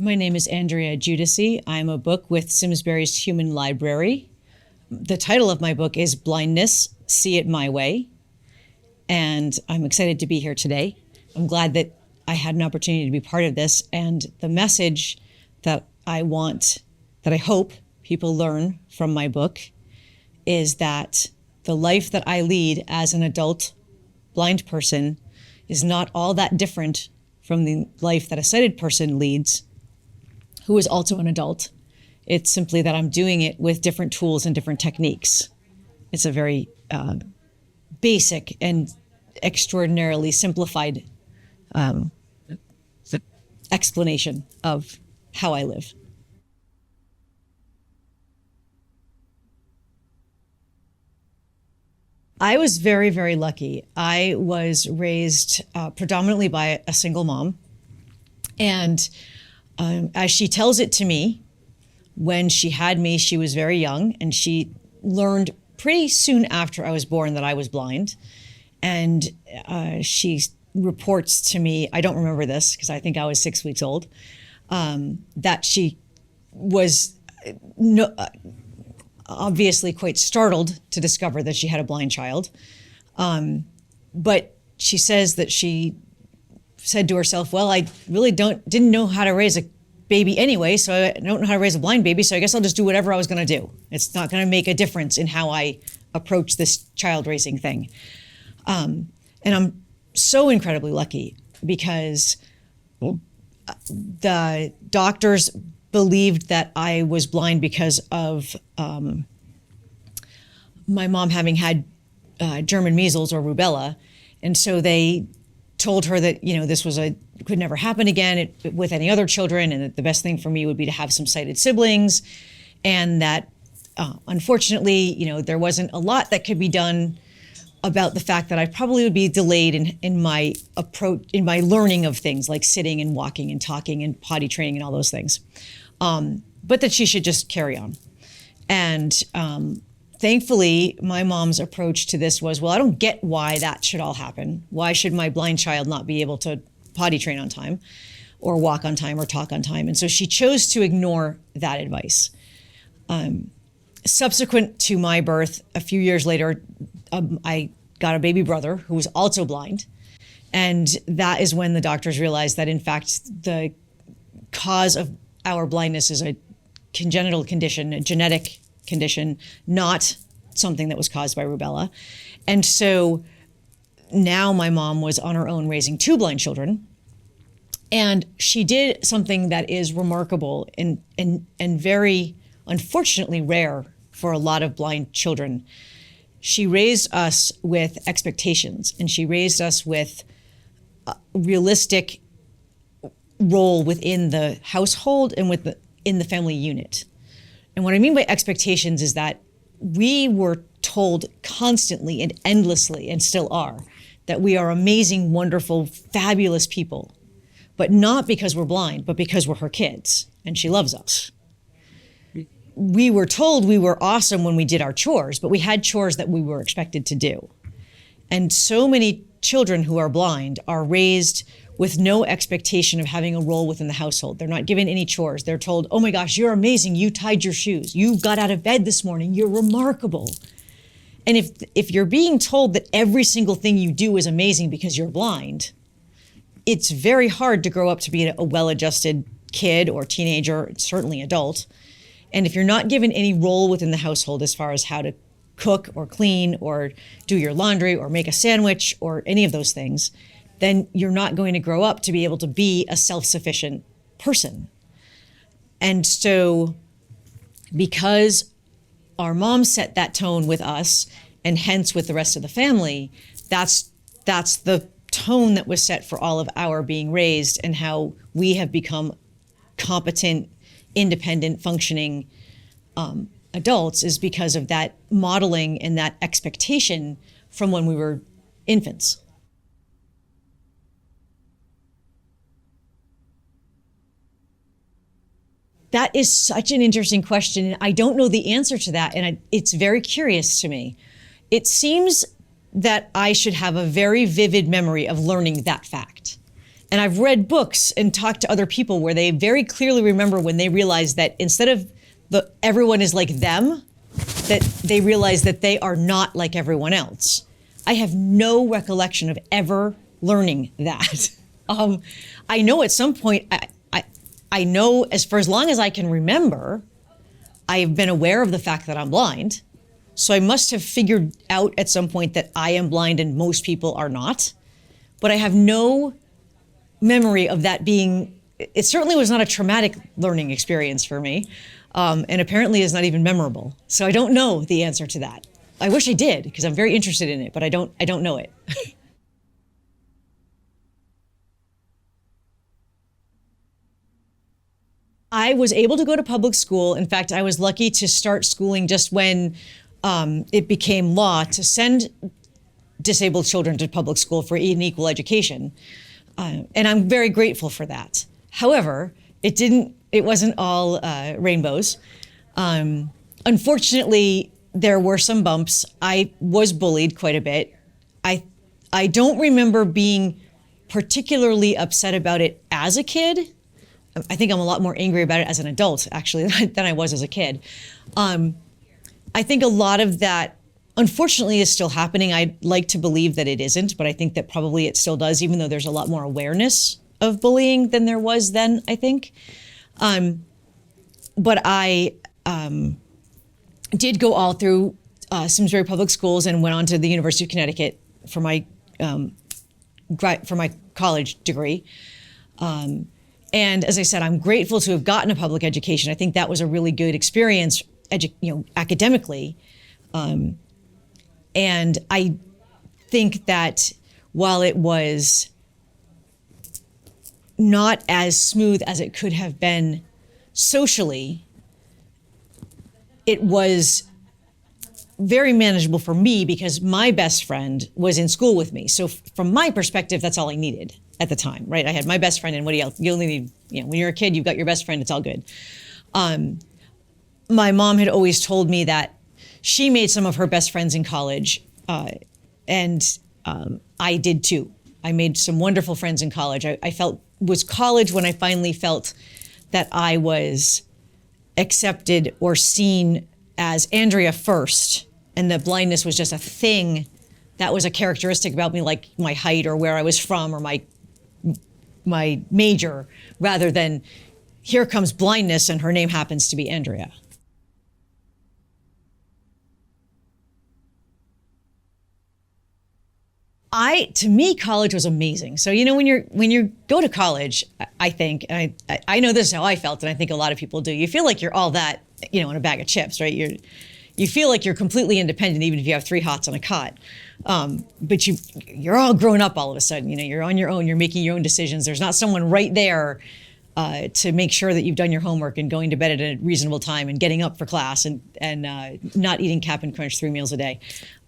My name is Andrea Giudice. I'm a book with Simsbury's Human Library. The title of my book is Blindness, See It My Way. And I'm excited to be here today. I'm glad that I had an opportunity to be part of this. And the message that I hope people learn from my book is that the life that I lead as an adult blind person is not all that different from the life that a sighted person leads who is also an adult. It's simply that I'm doing it with different tools and different techniques. It's a very basic and extraordinarily simplified explanation of how I live. I was very, very lucky. I was raised predominantly by a single mom. And as she tells it to me, when she had me, she was very young, and she learned pretty soon after I was born that I was blind. And she reports to me, I don't remember this because I think I was 6 weeks old, that she was obviously quite startled to discover that she had a blind child. But she says that she said to herself, well, I really didn't know how to raise a baby anyway, so I don't know how to raise a blind baby, so I guess I'll just do whatever I was gonna do. It's not gonna make a difference in how I approach this child raising thing. And I'm so incredibly lucky because the doctors believed that I was blind because of my mom having had German measles or rubella. And so they told her that, this could never happen again with any other children, and that the best thing for me would be to have some sighted siblings. And that unfortunately, there wasn't a lot that could be done about the fact that I probably would be delayed in my approach, in my learning of things like sitting and walking and talking and potty training and all those things. But that she should just carry on. And thankfully, my mom's approach to this was, well, I don't get why that should all happen. Why should my blind child not be able to potty train on time or walk on time or talk on time? And so she chose to ignore that advice. Subsequent to my birth, a few years later, I got a baby brother who was also blind. And that is when the doctors realized that, in fact, the cause of our blindness is a congenital condition, a genetic condition, not something that was caused by rubella. And so now my mom was on her own raising two blind children. And she did something that is remarkable and very unfortunately rare for a lot of blind children. She raised us with expectations, and she raised us with a realistic role within the household and in the family unit. And what I mean by expectations is that we were told constantly and endlessly, and still are, that we are amazing, wonderful, fabulous people, but not because we're blind, but because we're her kids and she loves us. We were told we were awesome when we did our chores, but we had chores that we were expected to do. And so many children who are blind are raised with no expectation of having a role within the household. They're not given any chores. They're told, oh my gosh, you're amazing. You tied your shoes. You got out of bed this morning. You're remarkable. And if you're being told that every single thing you do is amazing because you're blind, it's very hard to grow up to be a well-adjusted kid or teenager, certainly adult. And if you're not given any role within the household as far as how to cook or clean or do your laundry or make a sandwich or any of those things, then you're not going to grow up to be able to be a self-sufficient person. And so because our mom set that tone with us, and hence with the rest of the family, that's the tone that was set for all of our being raised and how we have become competent, independent, functioning adults, is because of that modeling and that expectation from when we were infants. That is such an interesting question. I don't know the answer to that, and it's very curious to me. It seems that I should have a very vivid memory of learning that fact. And I've read books and talked to other people where they very clearly remember when they realized that instead of everyone is like them, that they realize that they are not like everyone else. I have no recollection of ever learning that. I know at some point, I know for as long as I can remember, I have been aware of the fact that I'm blind. So I must have figured out at some point that I am blind and most people are not. But I have no memory of that being, it certainly was not a traumatic learning experience for me. And apparently is not even memorable. So I don't know the answer to that. I wish I did, because I'm very interested in it, but I don't know it. I was able to go to public school. In fact, I was lucky to start schooling just when it became law to send disabled children to public school for an equal education. And I'm very grateful for that. However, it wasn't all rainbows. Unfortunately, there were some bumps. I was bullied quite a bit. I don't remember being particularly upset about it as a kid. I think I'm a lot more angry about it as an adult, actually, than I was as a kid. I think a lot of that, unfortunately, is still happening. I'd like to believe that it isn't, but I think that probably it still does, even though there's a lot more awareness of bullying than there was then, I think. But I did go all through Simsbury Public Schools and went on to the University of Connecticut for my college degree. And as I said, I'm grateful to have gotten a public education. I think that was a really good experience, academically. And I think that while it was not as smooth as it could have been socially, it was very manageable for me because my best friend was in school with me. So from my perspective, that's all I needed at the time, right? I had my best friend, and what else? You only need, when you're a kid, you've got your best friend, it's all good. My mom had always told me that she made some of her best friends in college, and I did too. I made some wonderful friends in college. I felt was college when I finally felt that I was accepted or seen as Andrea first, and that blindness was just a thing that was a characteristic about me, like my height or where I was from or my major, rather than here comes blindness and her name happens to be Andrea. To me, college was amazing. So, when you go to college, I think, and I know this is how I felt, and I think a lot of people do, you feel like you're all that, in a bag of chips, right? You feel like you're completely independent, even if you have 3 hots on a cot. But you're all grown up all of a sudden, you're on your own, you're making your own decisions. There's not someone right there to make sure that you've done your homework and going to bed at a reasonable time and getting up for class and not eating Cap'n Crunch 3 meals a day.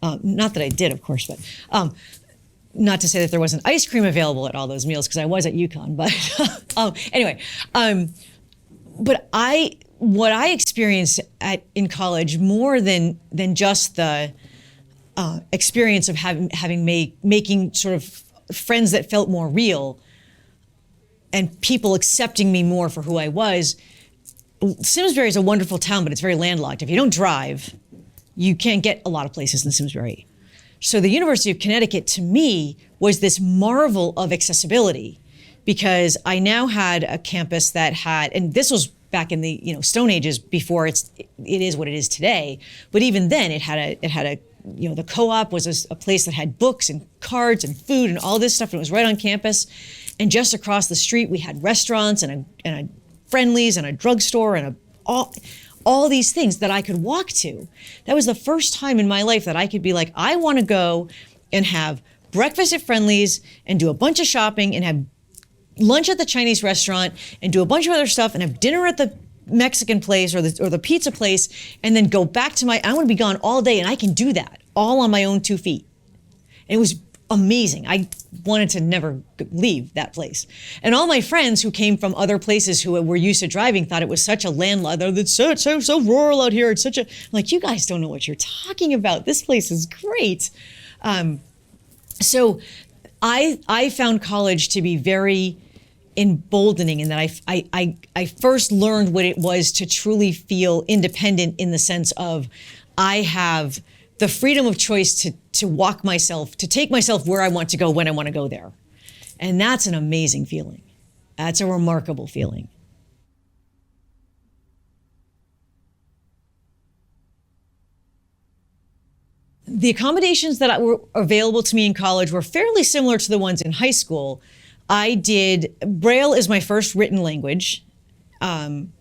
Not that I did, of course, but not to say that there wasn't ice cream available at all those meals, because I was at UConn, but anyway. But what I experienced in college, more than just the experience of making sort of friends that felt more real and people accepting me more for who I was. Simsbury is a wonderful town, but it's very landlocked. If you don't drive, you can't get a lot of places in Simsbury. So the University of Connecticut, to me, was this marvel of accessibility, because I now had a campus that had, and this was back in the Stone Ages before it is what it is today. But even then, it had a the co-op was a place that had books and cards and food and all this stuff, and it was right on campus. And just across the street, we had restaurants and a Friendlies and a drugstore and all these things that I could walk to. That was the first time in my life that I could be like, I want to go and have breakfast at Friendlies and do a bunch of shopping and have lunch at the Chinese restaurant and do a bunch of other stuff and have dinner at the Mexican place or the pizza place, and then go back to I want to be gone all day, and I can do that all on my own 2 feet. And it was amazing. I wanted to never leave that place. And all my friends who came from other places who were used to driving thought it was such a landlocked, it's so rural out here. It's such a, like, you guys don't know what you're talking about. This place is great. So I found college to be very emboldening in that I first learned what it was to truly feel independent in the sense of I have the freedom of choice to walk myself, to take myself where I want to go when I want to go there. And that's an amazing feeling. That's a remarkable feeling. The accommodations that were available to me in college were fairly similar to the ones in high school. Braille is my first written language. And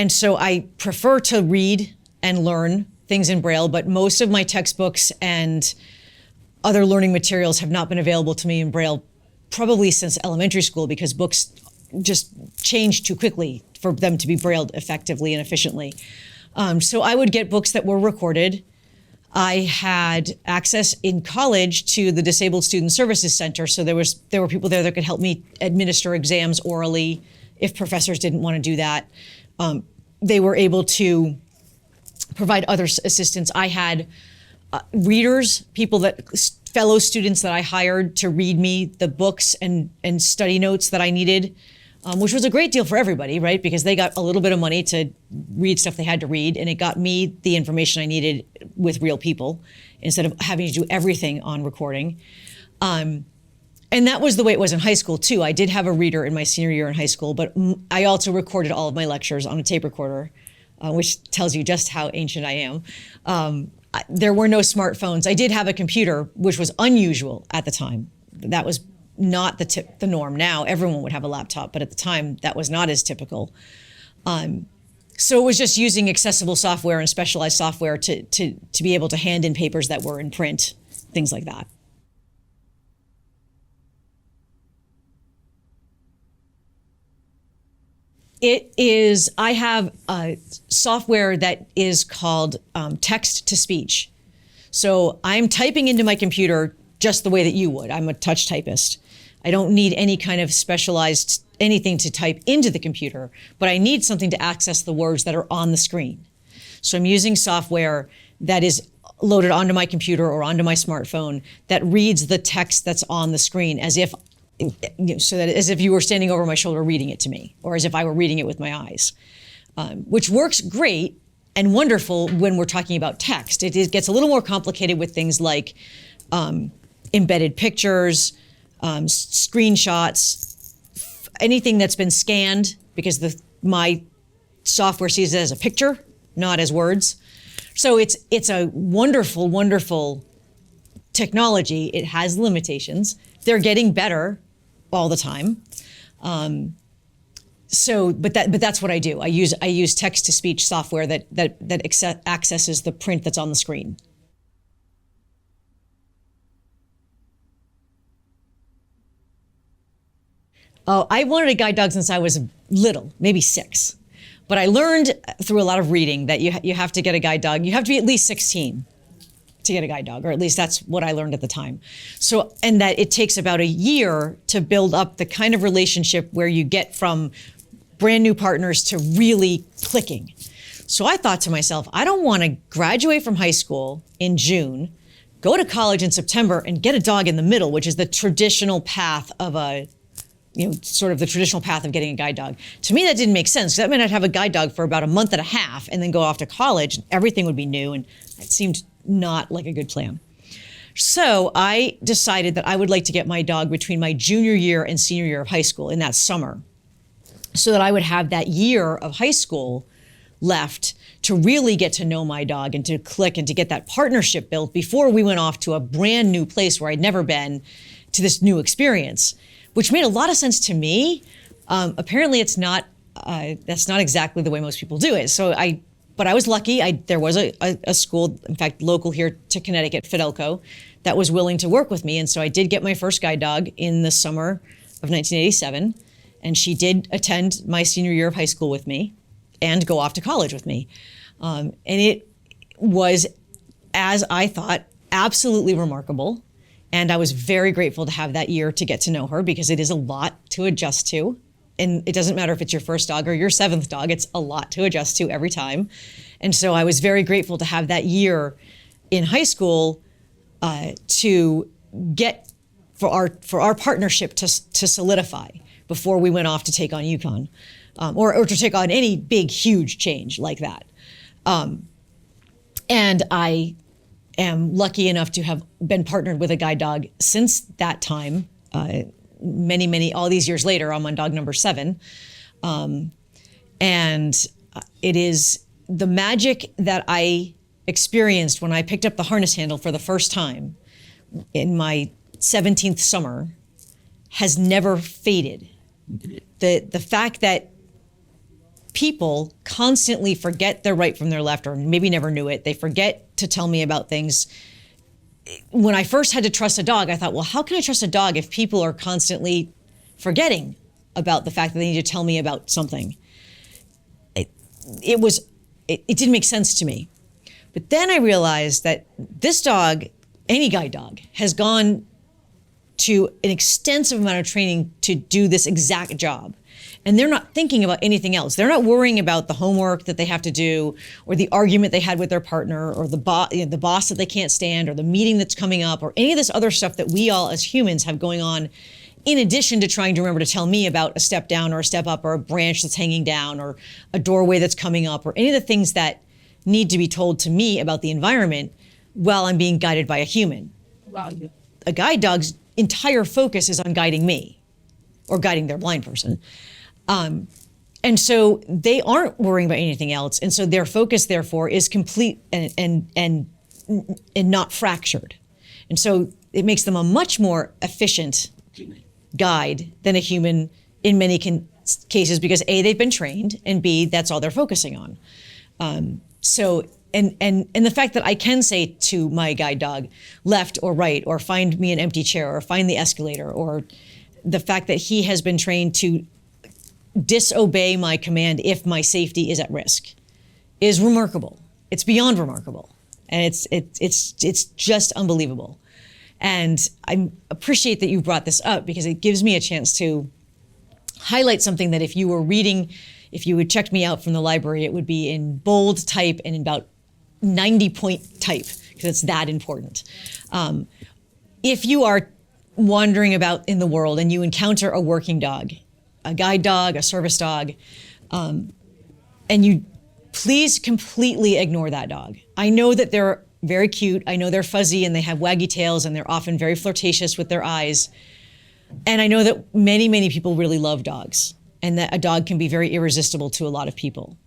so I prefer to read and learn things in Braille, but most of my textbooks and other learning materials have not been available to me in Braille probably since elementary school, because books just changed too quickly for them to be Brailled effectively and efficiently. So I would get books that were recorded. I had access in college to the Disabled Student Services Center, so there were people there that could help me administer exams orally if professors didn't want to do that. They were able to provide other assistance. I had readers, fellow students that I hired to read me the books and study notes that I needed, which was a great deal for everybody, right? Because they got a little bit of money to read stuff they had to read, and it got me the information I needed with real people instead of having to do everything on recording. And that was the way it was in high school too. I did have a reader in my senior year in high school, but I also recorded all of my lectures on a tape recorder, which tells you just how ancient I am. There were no smartphones. I did have a computer, which was unusual at the time. That was not the norm. Now everyone would have a laptop, but at the time that was not as typical. So it was just using accessible software and specialized software to be able to hand in papers that were in print, things like that. I have a software that is called text to speech. So I'm typing into my computer just the way that you would. I'm a touch typist. I don't need any kind of specialized anything to type into the computer, but I need something to access the words that are on the screen. So I'm using software that is loaded onto my computer or onto my smartphone that reads the text that's on the screen as if you were standing over my shoulder reading it to me, or as if I were reading it with my eyes, which works great and wonderful when we're talking about text. It gets a little more complicated with things like embedded pictures, screenshots, anything that's been scanned, because my software sees it as a picture, not as words. So it's a wonderful, wonderful technology. It has limitations. They're getting better all the time. But that's what I do. I use text to speech software that accesses the print that's on the screen. Oh, I wanted a guide dog since I was little, maybe 6. But I learned through a lot of reading that you have to get a guide dog. You have to be at least 16 to get a guide dog, or at least that's what I learned at the time. So, and that it takes about a year to build up the kind of relationship where you get from brand new partners to really clicking. So I thought to myself, I don't want to graduate from high school in June, go to college in September, and get a dog in the middle, which is the traditional path of sort of the traditional path of getting a guide dog. To me, that didn't make sense. That meant I'd have a guide dog for about a month and a half and then go off to college and everything would be new, and it seemed not like a good plan. So I decided that I would like to get my dog between my junior year and senior year of high school in that summer, so that I would have that year of high school left to really get to know my dog and to click and to get that partnership built before we went off to a brand new place where I'd never been, to this new experience, which made a lot of sense to me. Apparently it's not, that's not exactly the way most people do it. But I was lucky. There was a school, in fact, local here to Connecticut, Fidelco, that was willing to work with me. And so I did get my first guide dog in the summer of 1987. And she did attend my senior year of high school with me and go off to college with me. And it was, as I thought, absolutely remarkable. And I was very grateful to have that year to get to know her, because it is a lot to adjust to. And it doesn't matter if it's your first dog or your 7th dog, it's a lot to adjust to every time. And so I was very grateful to have that year in high school to get for our partnership to solidify before we went off to take on Yukon, or to take on any big, huge change like that. And I am lucky enough to have been partnered with a guide dog since that time. All these years later, I'm on dog number 7. And it is the magic that I experienced when I picked up the harness handle for the first time in my 17th summer has never faded. The fact that people constantly forget their right from their left, or maybe never knew it. They forget to tell me about things. When I first had to trust a dog, I thought, well, how can I trust a dog if people are constantly forgetting about the fact that they need to tell me about something? It didn't make sense to me. But then I realized that this dog, any guide dog, has gone to an extensive amount of training to do this exact job. And they're not thinking about anything else. They're not worrying about the homework that they have to do, or the argument they had with their partner, or the boss that they can't stand, or the meeting that's coming up, or any of this other stuff that we all as humans have going on, in addition to trying to remember to tell me about a step down or a step up or a branch that's hanging down or a doorway that's coming up, or any of the things that need to be told to me about the environment while I'm being guided by a human. Wow. A guide dog's entire focus is on guiding me or guiding their blind person. And so they aren't worrying about anything else. And so their focus, therefore, is complete and not fractured. And so it makes them a much more efficient guide than a human in many cases, because A, they've been trained, and B, that's all they're focusing on. And the fact that I can say to my guide dog, left or right, or find me an empty chair, or find the escalator, or the fact that he has been trained to disobey my command if my safety is at risk is remarkable. It's beyond remarkable. And it's just unbelievable. And I appreciate that you brought this up, because it gives me a chance to highlight something that if you were reading, if you had checked me out from the library, it would be in bold type and in about 90-point type, because it's that important. If you are wandering about in the world and you encounter a working dog, a guide dog, a service dog, and you please completely ignore that dog. I know that they're very cute. I know they're fuzzy and they have waggy tails and they're often very flirtatious with their eyes. And I know that many, many people really love dogs, and that a dog can be very irresistible to a lot of people.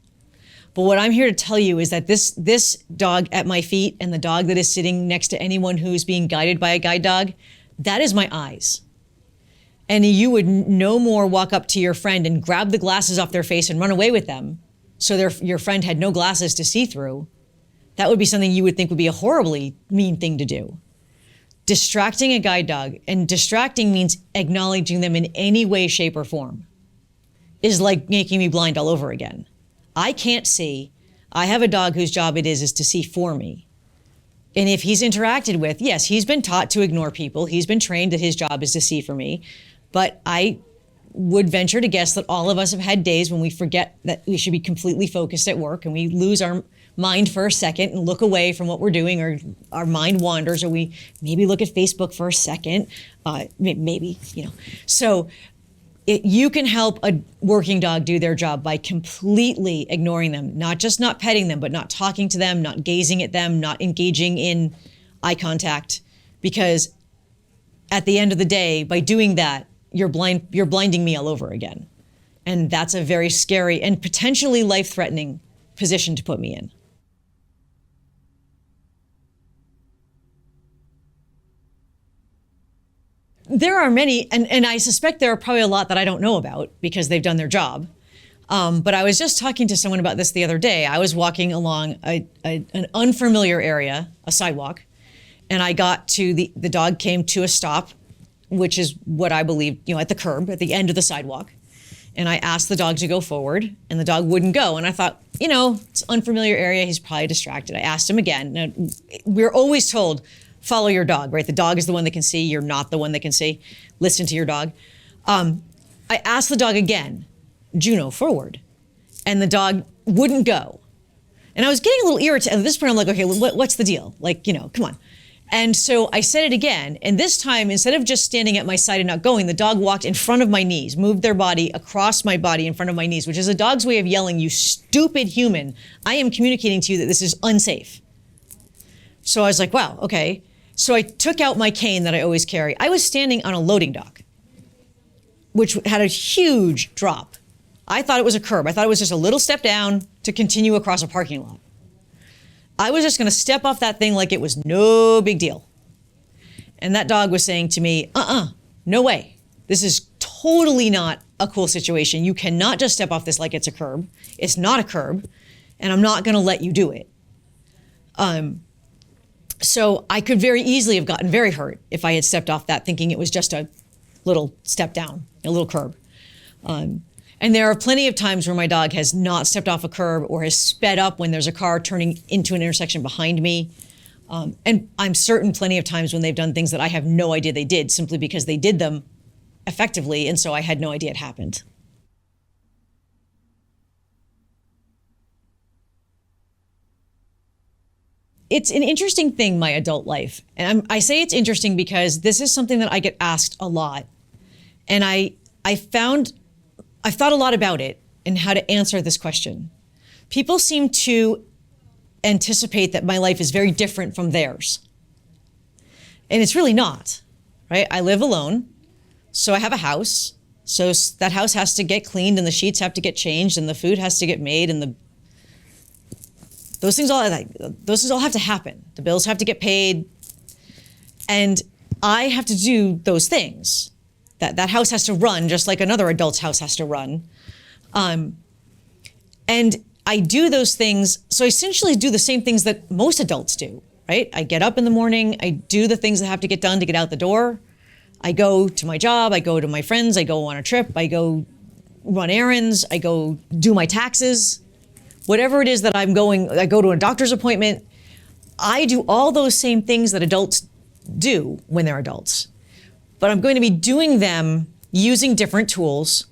But what I'm here to tell you is that this dog at my feet and the dog that is sitting next to anyone who's being guided by a guide dog, that is my eyes. And you would no more walk up to your friend and grab the glasses off their face and run away with them so your friend had no glasses to see through. That would be something you would think would be a horribly mean thing to do. Distracting a guide dog, and distracting means acknowledging them in any way, shape, or form, is like making me blind all over again. I can't see. I have a dog whose job it is to see for me. And if he's interacted with, yes, he's been taught to ignore people. He's been trained that his job is to see for me. But I would venture to guess that all of us have had days when we forget that we should be completely focused at work, and we lose our mind for a second and look away from what we're doing, or our mind wanders, or we maybe look at Facebook for a second, maybe. So you can help a working dog do their job by completely ignoring them, not just not petting them, but not talking to them, not gazing at them, not engaging in eye contact, because at the end of the day, by doing that, you're blinding me all over again. And that's a very scary and potentially life-threatening position to put me in. There are many, and I suspect there are probably a lot that I don't know about because they've done their job. But I was just talking to someone about this the other day. I was walking along an unfamiliar area, a sidewalk, and I got to the dog came to a stop, which is what I believe, at the curb, at the end of the sidewalk. And I asked the dog to go forward, and the dog wouldn't go. And I thought, it's an unfamiliar area. He's probably distracted. I asked him again. Now, we're always told, follow your dog, right? The dog is the one that can see. You're not the one that can see. Listen to your dog. I asked the dog again, Juno, forward. And the dog wouldn't go. And I was getting a little irritated. At this point, I'm like, okay, what's the deal? Come on. And so I said it again. And this time, instead of just standing at my side and not going, the dog walked in front of my knees, moved their body across my body in front of my knees, which is a dog's way of yelling, "You stupid human. I am communicating to you that this is unsafe." So I was like, wow, okay. So I took out my cane that I always carry. I was standing on a loading dock, which had a huge drop. I thought it was a curb. I thought it was just a little step down to continue across a parking lot. I was just going to step off that thing like it was no big deal. And that dog was saying to me, no way. This is totally not a cool situation. You cannot just step off this like it's a curb. It's not a curb, and I'm not going to let you do it. So I could very easily have gotten very hurt if I had stepped off that thinking it was just a little step down, a little curb. And there are plenty of times where my dog has not stepped off a curb or has sped up when there's a car turning into an intersection behind me. And I'm certain plenty of times when they've done things that I have no idea they did simply because they did them effectively, and so I had no idea it happened. It's an interesting thing, my adult life. And I say it's interesting because this is something that I get asked a lot. And I've thought a lot about it and how to answer this question. People seem to anticipate that my life is very different from theirs. And it's really not, right? I live alone, so I have a house. So that house has to get cleaned and the sheets have to get changed and the food has to get made and those things all have to happen. The bills have to get paid. And I have to do those things. That house has to run just like another adult's house has to run. And I do those things, so I essentially do the same things that most adults do, right? I get up in the morning, I do the things that have to get done to get out the door. I go to my job, I go to my friends, I go on a trip, I go run errands, I go do my taxes. Whatever it is that I'm going, I go to a doctor's appointment. I do all those same things that adults do when they're adults. But I'm going to be doing them using different tools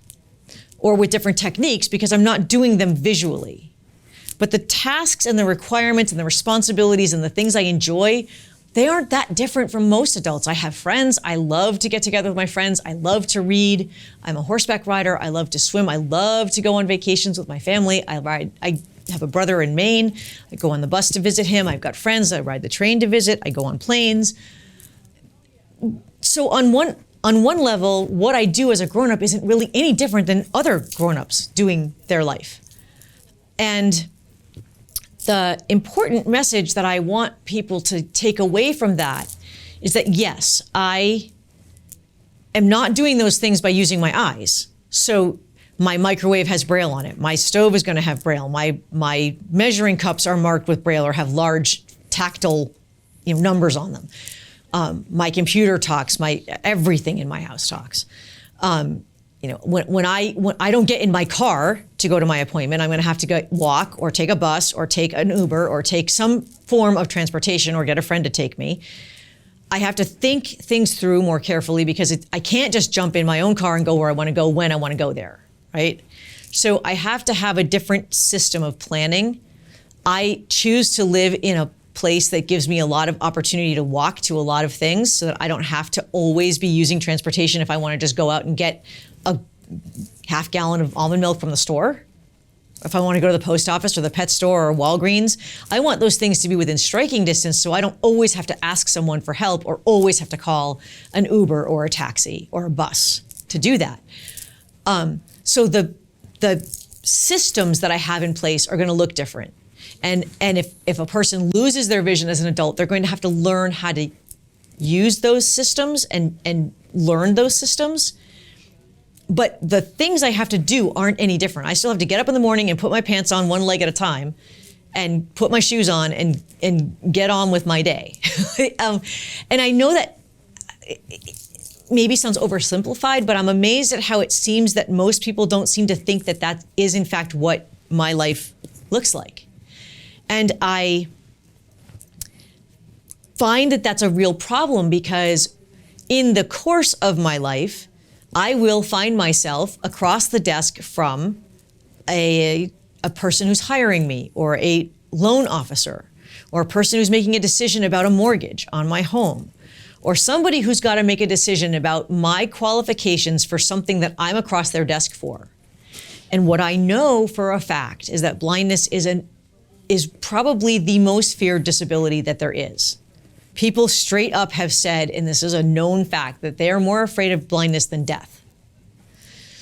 or with different techniques because I'm not doing them visually. But the tasks and the requirements and the responsibilities and the things I enjoy, they aren't that different from most adults. I have friends. I love to get together with my friends. I love to read. I'm a horseback rider. I love to swim. I love to go on vacations with my family. I have a brother in Maine. I go on the bus to visit him. I've got friends. I ride the train to visit. I go on planes. So on one level, what I do as a grown-up isn't really any different than other grown-ups doing their life. And the important message that I want people to take away from that is that, yes, I am not doing those things by using my eyes. So my microwave has Braille on it. My stove is going to have Braille. My measuring cups are marked with Braille or have large tactile, numbers on them. My computer talks. Everything in my house talks. When I don't get in my car to go to my appointment, I'm going to have to walk or take a bus or take an Uber or take some form of transportation or get a friend to take me. I have to think things through more carefully because I can't just jump in my own car and go where I want to go when I want to go there, right? So I have to have a different system of planning. I choose to live in a place that gives me a lot of opportunity to walk to a lot of things so that I don't have to always be using transportation if I want to just go out and get a half gallon of almond milk from the store. If I want to go to the post office or the pet store or Walgreens, I want those things to be within striking distance so I don't always have to ask someone for help or always have to call an Uber or a taxi or a bus to do that. So the systems that I have in place are going to look different. And if a person loses their vision as an adult, they're going to have to learn how to use those systems and learn those systems. But the things I have to do aren't any different. I still have to get up in the morning and put my pants on one leg at a time and put my shoes on and get on with my day. And I know that maybe sounds oversimplified, but I'm amazed at how it seems that most people don't seem to think that that is in fact what my life looks like. And I find that that's a real problem because in the course of my life, I will find myself across the desk from a person who's hiring me or a loan officer or a person who's making a decision about a mortgage on my home, or somebody who's got to make a decision about my qualifications for something that I'm across their desk for. And what I know for a fact is that blindness is probably the most feared disability that there is. People straight up have said, and this is a known fact, that they are more afraid of blindness than death.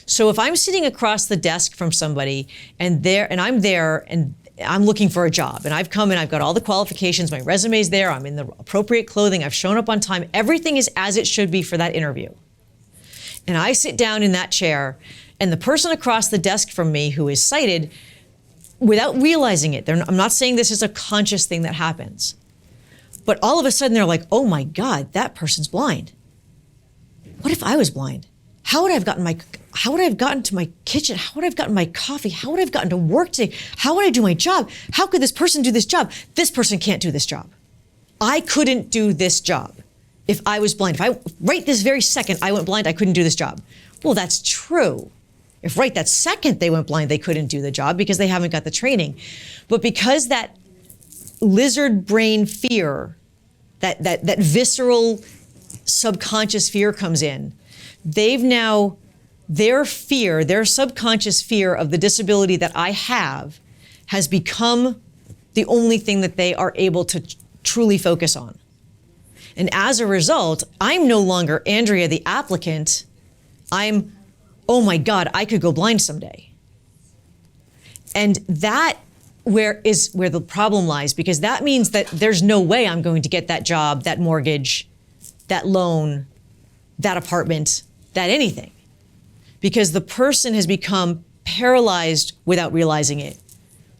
So if I'm sitting across the desk from somebody and I'm there and I'm looking for a job, and I've come and I've got all the qualifications, my resume's there, I'm in the appropriate clothing, I've shown up on time, everything is as it should be for that interview. And I sit down in that chair, and the person across the desk from me who is sighted, without realizing it, I'm not saying this is a conscious thing that happens, but all of a sudden they're like, oh my God, that person's blind. What if I was blind? How would I have gotten to my kitchen? How would I have gotten my coffee? How would I have gotten to work today? How would I do my job? How could this person do this job? This person can't do this job. I couldn't do this job if I was blind. Right this very second I went blind, I couldn't do this job. Well, that's true. If right that second they went blind, they couldn't do the job because they haven't got the training. But because that lizard brain fear, that visceral subconscious fear comes in, their subconscious fear of the disability that I have has become the only thing that they are able to truly focus on. And as a result, I'm no longer Andrea the applicant. I'm, oh my God, I could go blind someday. And that is where the problem lies, because that means that there's no way I'm going to get that job, that mortgage, that loan, that apartment, that anything. Because the person has become paralyzed without realizing it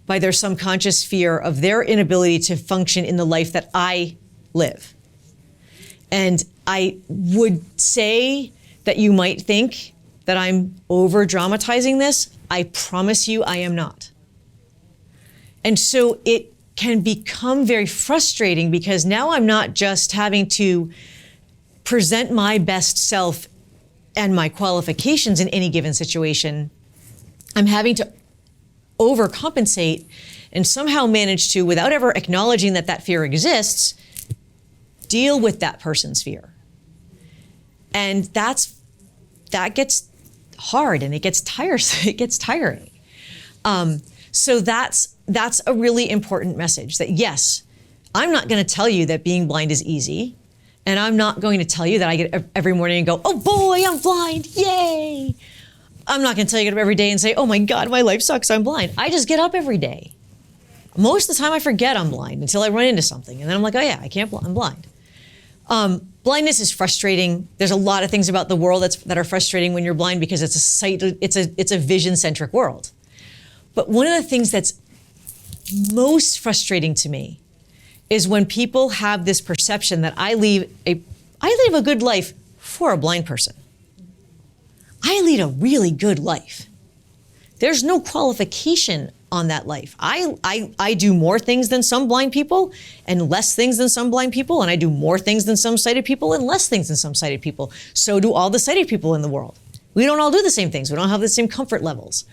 by their subconscious fear of their inability to function in the life that I live. And I would say that you might think that I'm over dramatizing this. I promise you I am not. And so it can become very frustrating because now I'm not just having to present my best self and my qualifications in any given situation. I'm having to overcompensate and somehow manage to, without ever acknowledging that that fear exists, deal with that person's fear. And that gets hard and it gets tiresome. It gets tiring. So that's a really important message that yes, I'm not going to tell you that being blind is easy. And I'm not going to tell you that I get up every morning and go, oh boy, I'm blind, yay. I'm not going to tell you to get up every day and say, oh my God, my life sucks, I'm blind. I just get up every day. Most of the time I forget I'm blind until I run into something. And then I'm like, oh yeah, I'm blind. Blindness is frustrating. There's a lot of things about the world that are frustrating when you're blind because it's a vision-centric world. But one of the things that's most frustrating to me is when people have this perception that I live a good life for a blind person. I lead a really good life. There's no qualification on that life. I do more things than some blind people and less things than some blind people, and I do more things than some sighted people and less things than some sighted people. So do all the sighted people in the world. We don't all do the same things. We don't have the same comfort levels.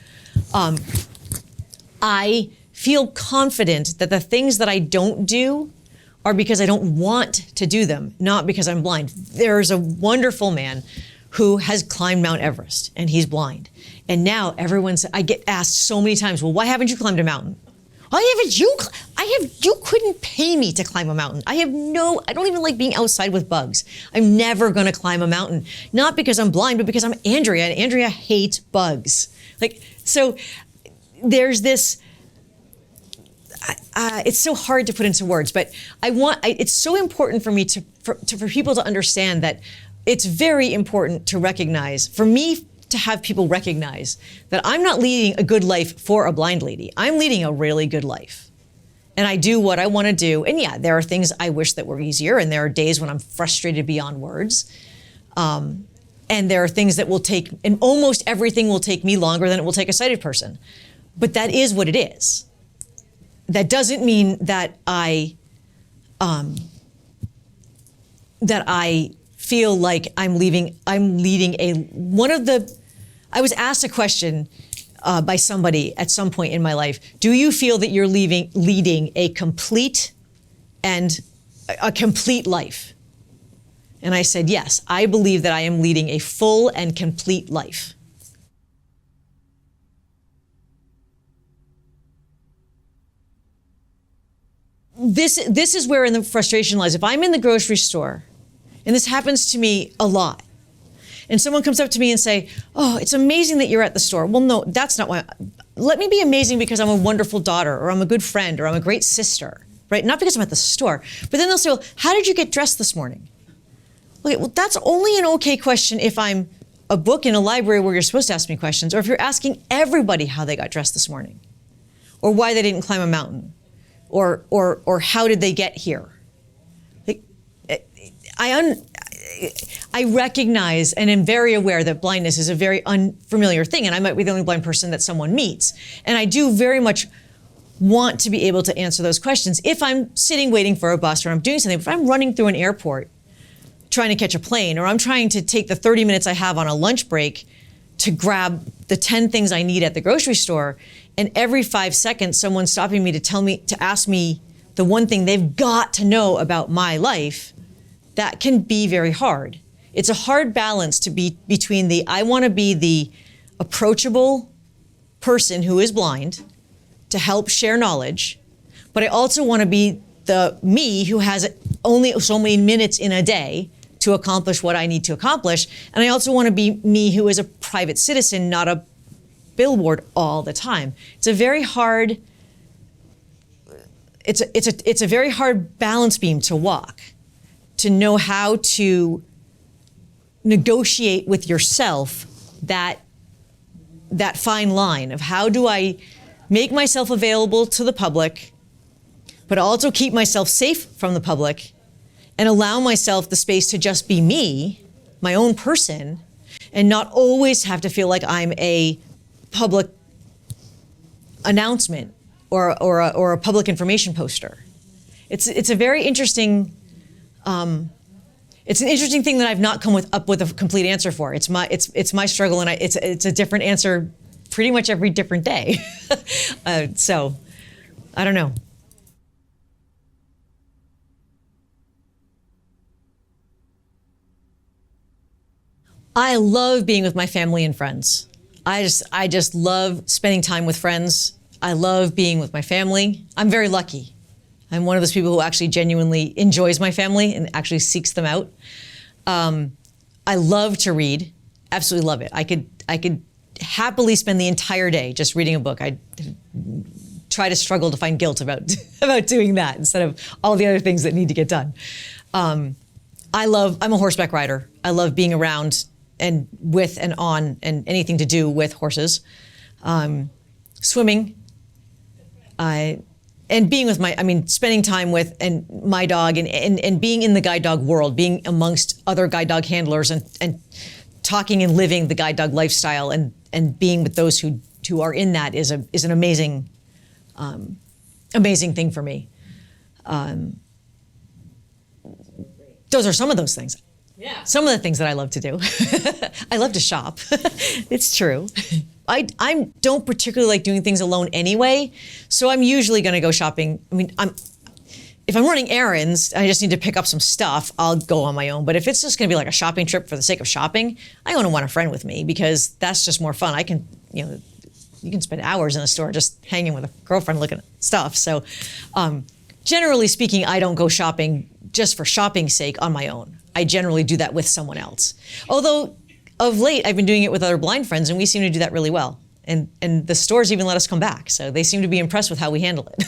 I feel confident that the things that I don't do are because I don't want to do them, not because I'm blind. There's a wonderful man who has climbed Mount Everest, and he's blind. And now I get asked so many times, well, why haven't you climbed a mountain? You couldn't pay me to climb a mountain. I don't even like being outside with bugs. I'm never gonna climb a mountain. Not because I'm blind, but because I'm Andrea, and Andrea hates bugs. So there's this, it's so hard to put into words, but it's so important for me for people to understand that it's very important to recognize, for me to have people recognize that I'm not leading a good life for a blind lady. I'm leading a really good life. And I do what I want to do. And yeah, there are things I wish that were easier, and there are days when I'm frustrated beyond words. And there are things that and almost everything will take me longer than it will take a sighted person. But that is what it is. That doesn't mean that I feel like I'm leading I was asked a question by somebody at some point in my life, do you feel that you're leading a complete and a complete life? And I said, yes, I believe that I am leading a full and complete life. This is where the frustration lies. If I'm in the grocery store, and this happens to me a lot, and someone comes up to me and say, oh, it's amazing that you're at the store. Well, no, that's not why. Let me be amazing because I'm a wonderful daughter, or I'm a good friend, or I'm a great sister, right? Not because I'm at the store. But then they'll say, well, how did you get dressed this morning? Okay, well, that's only an okay question if I'm a book in a library where you're supposed to ask me questions, or if you're asking everybody how they got dressed this morning, or why they didn't climb a mountain, or how did they get here? Like, I recognize and am very aware that blindness is a very unfamiliar thing, and I might be the only blind person that someone meets. And I do very much want to be able to answer those questions if I'm sitting waiting for a bus or I'm doing something. If I'm running through an airport trying to catch a plane, or I'm trying to take the 30 minutes I have on a lunch break to grab the 10 things I need at the grocery store, and every 5 seconds someone's stopping me to ask me the one thing they've got to know about my life, that can be very hard. It's a hard balance to be between I want to be the approachable person who is blind to help share knowledge, but I also want to be the me who has only so many minutes in a day to accomplish what I need to accomplish. And I also want to be me who is a private citizen, not a billboard all the time. It's a very hard, it's a very hard balance beam to walk, to know how to negotiate with yourself that fine line of how do I make myself available to the public, but also keep myself safe from the public and allow myself the space to just be me, my own person, and not always have to feel like I'm a public announcement or a public information poster. It's a very interesting, it's an interesting thing that I've not come up with a complete answer for. It's my struggle, and it's a different answer pretty much every different day. So I don't know. I love being with my family and friends. I just love spending time with friends. I love being with my family. I'm very lucky. I'm one of those people who actually genuinely enjoys my family and actually seeks them out. I love to read, absolutely love it. I could happily spend the entire day just reading a book. I try to struggle to find guilt about doing that instead of all the other things that need to get done. I'm a horseback rider. I love being around and with and on and anything to do with horses. Swimming, and being with spending time with my dog and being in the guide dog world, being amongst other guide dog handlers and talking and living the guide dog lifestyle and being with those who are in that is an amazing thing for me. Those are some of those things. Yeah. Some of the things that I love to do. I love to shop. It's true. I don't particularly like doing things alone anyway, so I'm usually going to go shopping. If I'm running errands and I just need to pick up some stuff, I'll go on my own. But if it's just going to be like a shopping trip for the sake of shopping, I'm going to want a friend with me because that's just more fun. You can spend hours in a store just hanging with a girlfriend looking at stuff. So generally speaking, I don't go shopping just for shopping's sake on my own. I generally do that with someone else. Although of late, I've been doing it with other blind friends, and we seem to do that really well. And the stores even let us come back, so they seem to be impressed with how we handle it.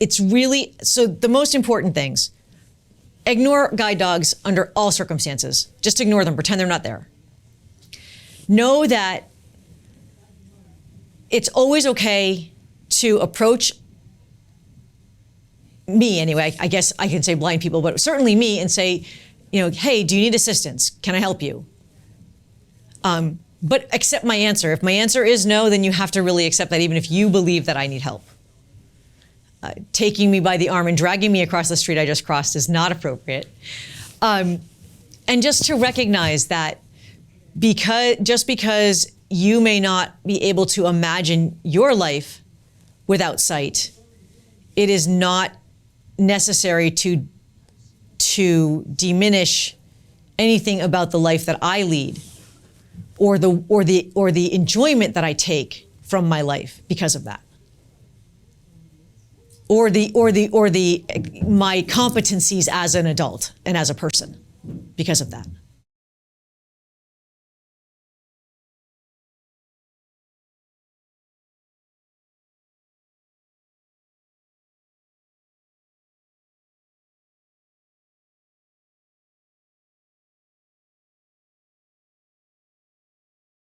It's really, so the most important things, ignore guide dogs under all circumstances. Just ignore them, pretend they're not there. Know that it's always okay to approach me anyway, I guess I can say blind people, but certainly me, and say, hey, do you need assistance? Can I help you? But accept my answer. If my answer is no, then you have to really accept that, even if you believe that I need help. Taking me by the arm and dragging me across the street I just crossed is not appropriate. And just to recognize that because you may not be able to imagine your life without sight, it is not necessary to diminish anything about the life that I lead or the enjoyment that I take from my life because of that. Or my competencies as an adult and as a person because of that.